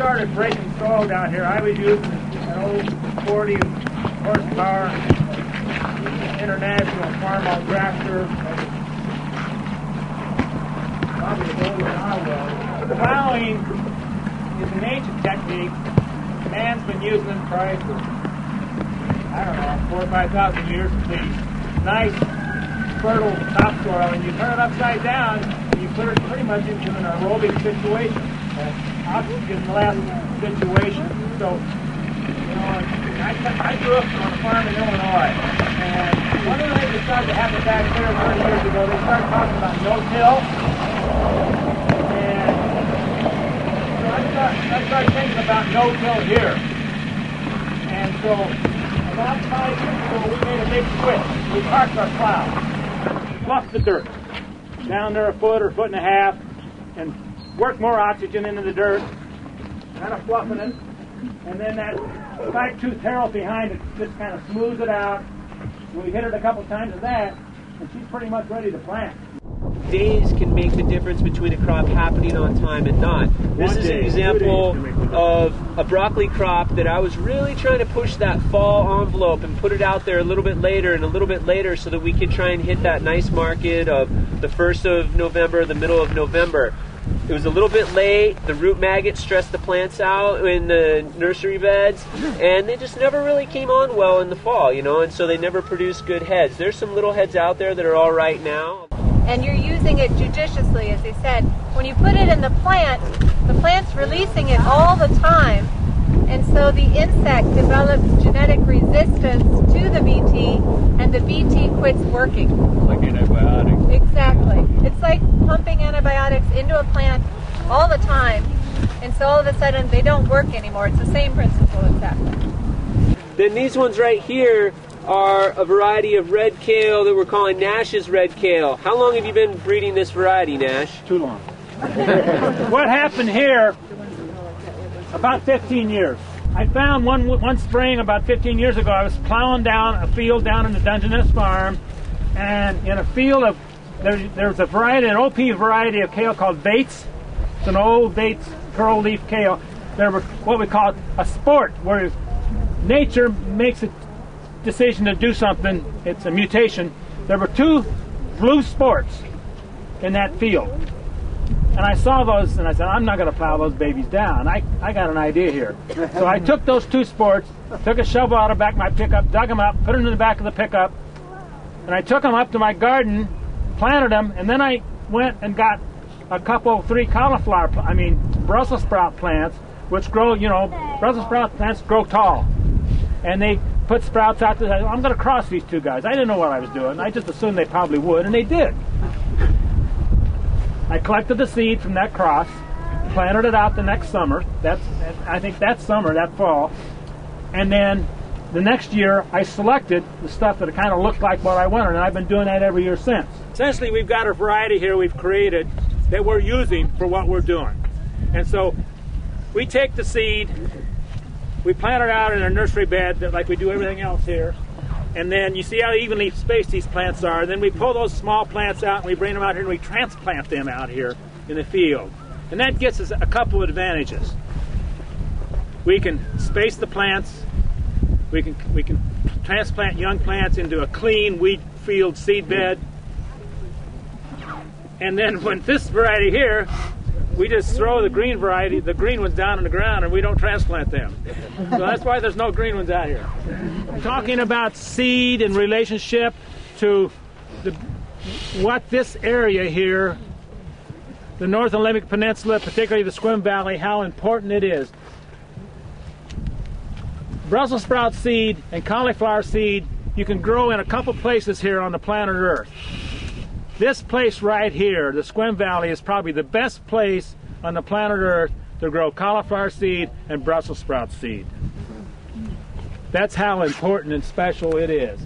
started breaking soil down here, I was using an old 40 horsepower International farm-out tractor. Probably as old as I was. Plowing is an ancient technique. Man's been using them probably for, I don't know, 4,000 or 5,000 years at least. Nice, fertile topsoil, and you turn it upside down, and you put it pretty much into an aerobic situation, oxygen-less situation. So, you know, I grew up on a farm in Illinois, and one of the things that started to happen back there 30 years ago, they started talking about no-till, and so I started thinking about no-till here. And so about 5 years ago, we made a big switch. We parked our plow, fluffed the dirt down there a foot or foot and a half, and worked more oxygen into the dirt, kind of fluffing it, and then that spike-tooth harrow behind it just kind of smooths it out. We hit it a couple times with that, and she's pretty much ready to plant. Days can make the difference between a crop happening on time and not. This is an example of a broccoli crop that I was really trying to push that fall envelope and put it out there a little bit later and a little bit later so that we could try and hit that nice market of the 1st of November, the middle of November. It was a little bit late. The root maggots stressed the plants out in the nursery beds, and they just never really came on well in the fall, you know, and so they never produced good heads. There's some little heads out there that are all right now. And you're using it judiciously, as they said. When you put it in the plant's releasing it all the time, and so the insect develops genetic resistance to the BT, and the BT quits working. Like antibiotics. Exactly. It's like pumping antibiotics into a plant all the time, and so all of a sudden they don't work anymore. It's the same principle exactly. Then these ones right here are a variety of red kale that we're calling Nash's red kale. How long have you been breeding this variety, Nash? Too long. What happened here, about 15 years. I found one spring about 15 years ago, I was plowing down a field down in the Dungeness farm, and in a field of, there's a variety, an OP variety of kale called Bates. It's an old Bates curl leaf kale. There were what we call a sport, where nature makes a decision to do something. It's a mutation. There were 2 blue sports in that field, and I saw those and I said, I'm not going to plow those babies down. I got an idea here. So I took those 2 sports, took a shovel out of the back of my pickup, dug them up, put them in the back of the pickup, and I took them up to my garden, planted them, and then I went and got a couple, 3 Brussels sprout plants, which grow, you know, Brussels sprout plants grow tall, and they put sprouts out there. I'm going to cross these 2 guys. I didn't know what I was doing. I just assumed they probably would, and they did. I collected the seed from that cross, planted it out the next summer. I think that summer, that fall. And then the next year, I selected the stuff that kind of looked like what I wanted, and I've been doing that every year since. Essentially, we've got a variety here we've created that we're using for what we're doing. And so we take the seed, we plant it out in a nursery bed like we do everything else here, and then you see how evenly spaced these plants are. Then we pull those small plants out and we bring them out here and we transplant them out here in the field. And that gets us a couple of advantages. We can space the plants, we can transplant young plants into a clean wheat field seed bed, and then when this variety here, we just throw the green variety, the green ones down on the ground, and we don't transplant them. So that's why there's no green ones out here. Talking about seed in relationship to what this area here, the North Olympic Peninsula, particularly the Sequim Valley, how important it is. Brussels sprout seed and cauliflower seed you can grow in a couple places here on the planet Earth. This place right here, the Sequim Valley, is probably the best place on the planet Earth to grow cauliflower seed and Brussels sprout seed. That's how important and special it is.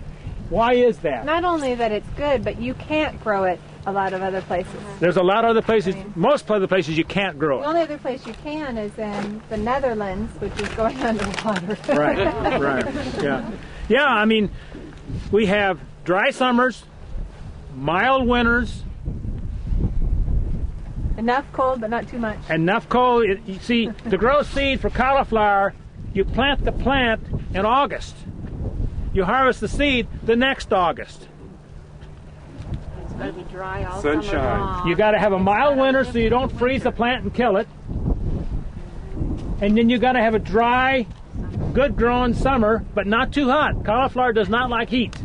Why is that? Not only that it's good, but you can't grow it a lot of other places. There's a lot of other places, most other places you can't grow it. The only other place you can is in the Netherlands, which is going underwater. Right, yeah. Yeah, I mean, we have dry summers, mild winters, Enough cold, but not too much. Enough cold. You see, to grow seed for cauliflower, you plant the plant in August. You harvest the seed the next August. It's got to be dry all Sunshine. summer long. You got to have a mild winter so you don't freeze the plant and kill it. And then you got to have a dry, good growing summer, but not too hot. Cauliflower does not like heat.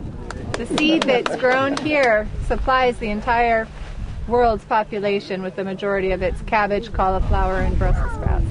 The seed that's grown here supplies the entire world's population with the majority of its cabbage, cauliflower, and Brussels sprouts.